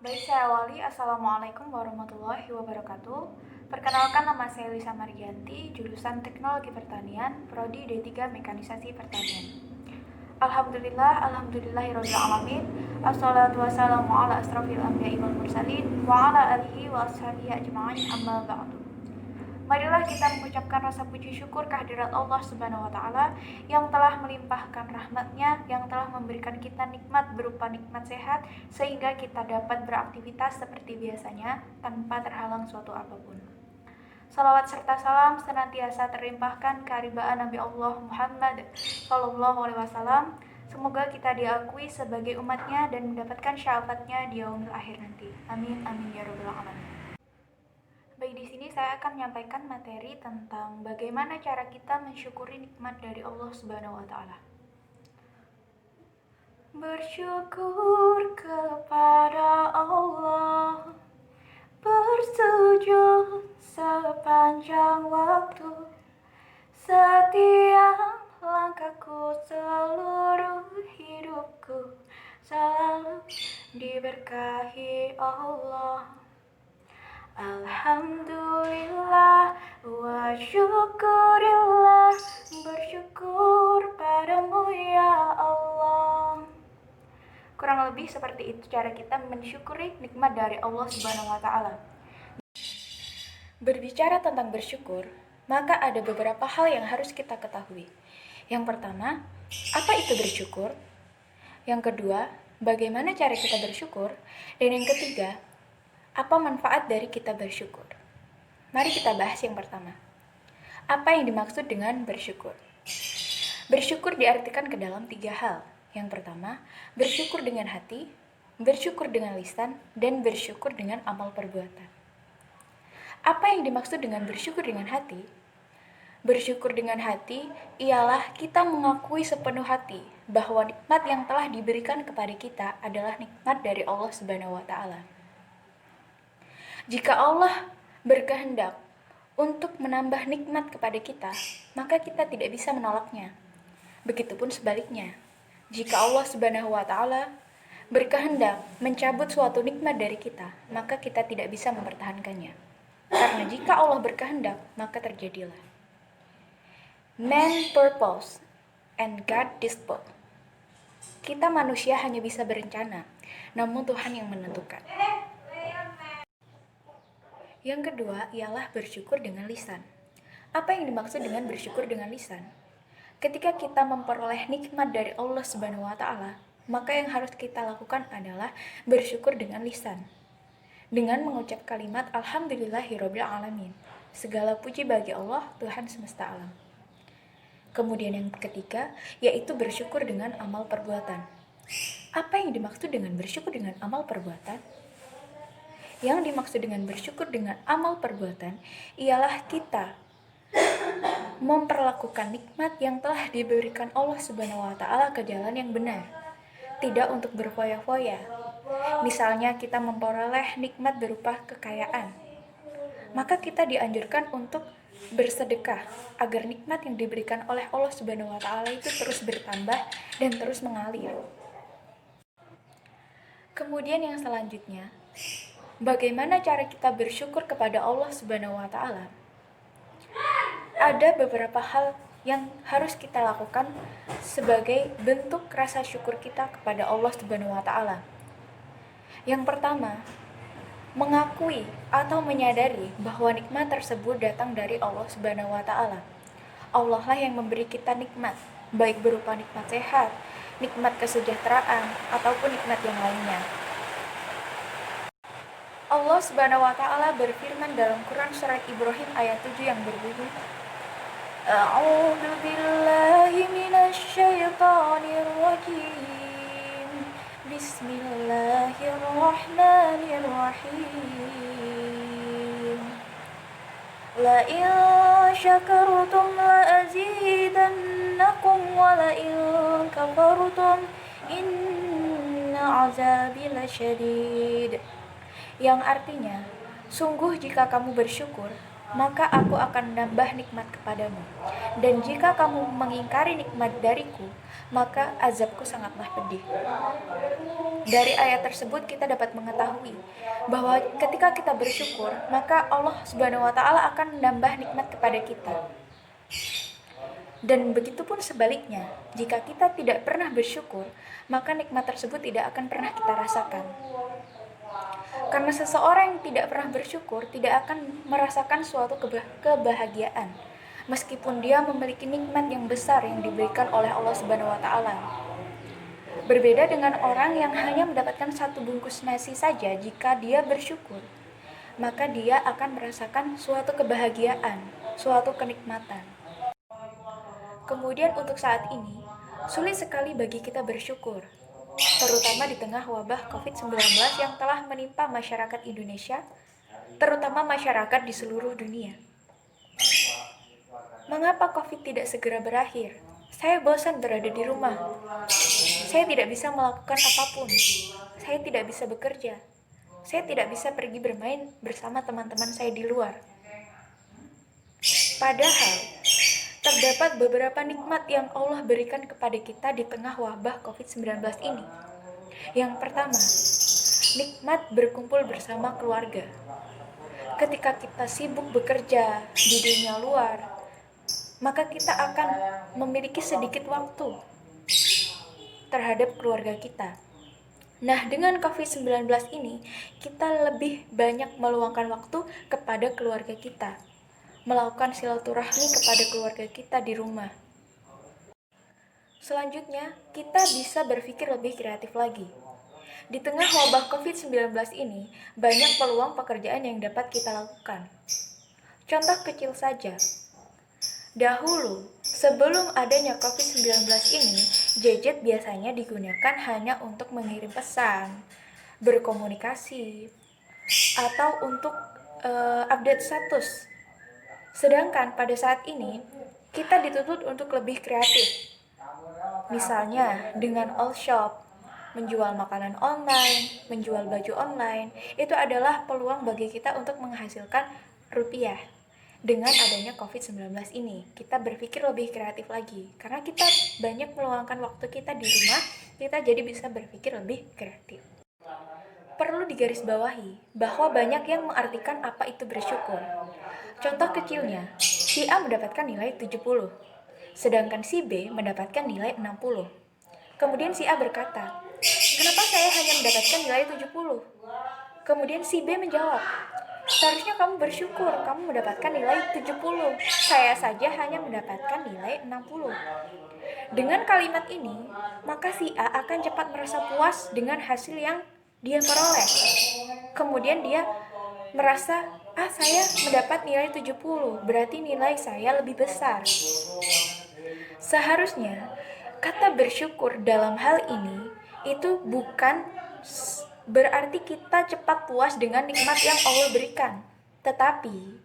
Baik, saya awali. Assalamualaikum warahmatullahi wabarakatuh. Perkenalkan, nama saya Lisa Margianti, jurusan Teknologi Pertanian, Prodi D3 Mekanisasi Pertanian. Alhamdulillahirabbil alamin. Assalatu wassalamu ala asrofil anbiya'i wal mursalin wa ala alihi wa ashabihi ajma'in, amma ba'du. Marilah kita mengucapkan rasa puji syukur kehadirat Allah Subhanahu wa Ta'ala yang telah melimpahkan rahmat-Nya, yang telah memberikan kita nikmat berupa nikmat sehat, sehingga kita dapat beraktivitas seperti biasanya tanpa terhalang suatu apapun. Salawat serta salam senantiasa terlimpahkan kehariban Nabi Allah Muhammad Sallallahu Alaihi Wasallam. Semoga kita diakui sebagai umatnya dan mendapatkan syafaatnya di yaumil akhir nanti. Amin amin ya rabbal alamin. Baik, di sini saya akan menyampaikan materi tentang bagaimana cara kita mensyukuri nikmat dari Allah Subhanahu wa Ta'ala. Bersyukur kepada Allah, bersujud sepanjang waktu, setiap langkahku, seluruh hidupku selalu diberkahi Allah. Alhamdulillah wa syukurillah, bersyukur padamu ya Allah. Kurang lebih seperti itu cara kita mensyukuri nikmat dari Allah Subhanahu wa Ta'ala. Berbicara tentang bersyukur, maka ada beberapa hal yang harus kita ketahui. Yang pertama, apa itu bersyukur? Yang kedua, bagaimana cara kita bersyukur? Dan yang ketiga, apa manfaat dari kita bersyukur? Mari kita bahas yang pertama. Apa yang dimaksud dengan bersyukur? Bersyukur diartikan ke dalam 3 hal. Yang pertama, bersyukur dengan hati, bersyukur dengan lisan, dan bersyukur dengan amal perbuatan. Apa yang dimaksud dengan bersyukur dengan hati? Bersyukur dengan hati ialah kita mengakui sepenuh hati bahwa nikmat yang telah diberikan kepada kita adalah nikmat dari Allah Subhanahu wa Ta'ala. Jika Allah berkehendak untuk menambah nikmat kepada kita, maka kita tidak bisa menolaknya. Begitupun sebaliknya, jika Allah Subhanahu wa Ta'ala berkehendak mencabut suatu nikmat dari kita, maka kita tidak bisa mempertahankannya. Karena jika Allah berkehendak, maka terjadilah. Man purpose and God dispose. Kita manusia hanya bisa berencana, namun Tuhan yang menentukan. Yang kedua ialah bersyukur dengan lisan. Apa yang dimaksud dengan bersyukur dengan lisan? Ketika kita memperoleh nikmat dari Allah Subhanahu wa Ta'ala, maka yang harus kita lakukan adalah bersyukur dengan lisan. Dengan mengucap kalimat Alhamdulillahirabbil alamin. Segala puji bagi Allah, Tuhan semesta alam. Kemudian yang ketiga, yaitu bersyukur dengan amal perbuatan. Apa yang dimaksud dengan bersyukur dengan amal perbuatan? Yang dimaksud dengan bersyukur dengan amal perbuatan ialah kita memperlakukan nikmat yang telah diberikan Allah Subhanahu wa Ta'ala ke jalan yang benar, tidak untuk berfoya-foya. Misalnya kita memperoleh nikmat berupa kekayaan, maka kita dianjurkan untuk bersedekah agar nikmat yang diberikan oleh Allah Subhanahu wa Ta'ala itu terus bertambah dan terus mengalir. Kemudian yang selanjutnya, bagaimana cara kita bersyukur kepada Allah Subhanahu wa Ta'ala? Ada beberapa hal yang harus kita lakukan sebagai bentuk rasa syukur kita kepada Allah Subhanahu wa Ta'ala. Yang pertama, mengakui atau menyadari bahwa nikmat tersebut datang dari Allah Subhanahu wa Ta'ala. Allah lah yang memberi kita nikmat, baik berupa nikmat sehat, nikmat kesejahteraan, ataupun nikmat yang lainnya. Allah Subhanahu wa Ta'ala berfirman dalam Quran surat Ibrahim ayat 7 yang berbunyi, A'udzu billahi minasy syaithanir rajim. Bismillahirrahmanirrahim. La in syakartum la azidannakum wa la in kafartum inna 'adzabi lasyadid. Yang artinya, sungguh jika kamu bersyukur, maka aku akan menambah nikmat kepadamu. Dan jika kamu mengingkari nikmat dariku, maka azabku sangatlah pedih. Dari ayat tersebut kita dapat mengetahui bahwa ketika kita bersyukur, maka Allah Subhanahu wa taala akan menambah nikmat kepada kita. Dan begitupun sebaliknya, jika kita tidak pernah bersyukur, maka nikmat tersebut tidak akan pernah kita rasakan. Karena seseorang yang tidak pernah bersyukur tidak akan merasakan suatu kebahagiaan, meskipun dia memiliki nikmat yang besar yang diberikan oleh Allah Subhanahu wa taala. Berbeda dengan orang yang hanya mendapatkan satu bungkus nasi saja jika dia bersyukur, maka dia akan merasakan suatu kebahagiaan, suatu kenikmatan. Kemudian untuk saat ini, sulit sekali bagi kita bersyukur, terutama di tengah wabah COVID-19 yang telah menimpa masyarakat Indonesia, terutama masyarakat di seluruh dunia. Mengapa COVID tidak segera berakhir? Saya bosan berada di rumah. Saya tidak bisa melakukan apapun. Saya tidak bisa bekerja. Saya tidak bisa pergi bermain bersama teman-teman saya di luar. Padahal, terdapat beberapa nikmat yang Allah berikan kepada kita di tengah wabah COVID-19 ini. Yang pertama, nikmat berkumpul bersama keluarga. Ketika kita sibuk bekerja di dunia luar, maka kita akan memiliki sedikit waktu terhadap keluarga kita. Nah, dengan COVID-19 ini, kita lebih banyak meluangkan waktu kepada keluarga kita, melakukan silaturahmi kepada keluarga kita di rumah. Selanjutnya, kita bisa berpikir lebih kreatif lagi. Di tengah wabah COVID-19 ini, banyak peluang pekerjaan yang dapat kita lakukan. Contoh kecil saja. Dahulu, sebelum adanya COVID-19 ini, gadget biasanya digunakan hanya untuk mengirim pesan, berkomunikasi, atau untuk update status. Sedangkan pada saat ini, kita dituntut untuk lebih kreatif. Misalnya, dengan all shop, menjual makanan online, menjual baju online, itu adalah peluang bagi kita untuk menghasilkan rupiah. Dengan adanya COVID-19 ini, kita berpikir lebih kreatif lagi. Karena kita banyak meluangkan waktu kita di rumah, kita jadi bisa berpikir lebih kreatif. Perlu digarisbawahi bahwa banyak yang mengartikan apa itu bersyukur. Contoh kecilnya, si A mendapatkan nilai 70, sedangkan si B mendapatkan nilai 60. Kemudian si A berkata, "Kenapa saya hanya mendapatkan nilai 70?" Kemudian si B menjawab, "Seharusnya kamu bersyukur, kamu mendapatkan nilai 70. Saya saja hanya mendapatkan nilai 60. Dengan kalimat ini, maka si A akan cepat merasa puas dengan hasil yang dia peroleh. Kemudian dia merasa, saya mendapat nilai 70, berarti nilai saya lebih besar. Seharusnya, kata bersyukur dalam hal ini, itu bukan berarti kita cepat puas dengan nikmat yang Allah berikan, tetapi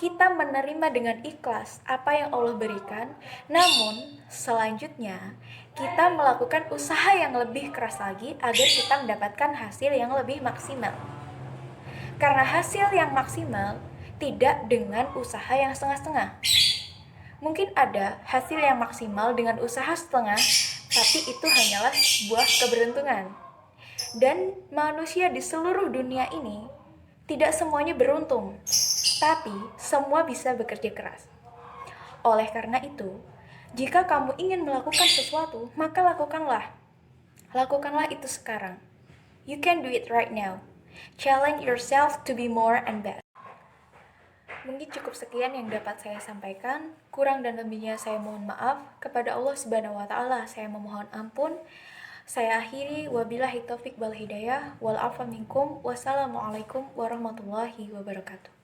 kita menerima dengan ikhlas apa yang Allah berikan, namun selanjutnya kita melakukan usaha yang lebih keras lagi agar kita mendapatkan hasil yang lebih maksimal. Karena hasil yang maksimal tidak dengan usaha yang setengah-setengah. Mungkin ada hasil yang maksimal dengan usaha setengah, tapi itu hanyalah sebuah keberuntungan. Dan manusia di seluruh dunia ini tidak semuanya beruntung, tapi semua bisa bekerja keras. Oleh karena itu, jika kamu ingin melakukan sesuatu, maka lakukanlah. Lakukanlah itu sekarang. You can do it right now. Challenge yourself to be more and better. Mungkin cukup sekian yang dapat saya sampaikan. Kurang dan lebihnya saya mohon maaf. Kepada Allah Subhanahu wa taala saya memohon ampun. Saya akhiri, wabillahi taufik wal hidayah, wal afa minkum, wassalamualaikum warahmatullahi wabarakatuh.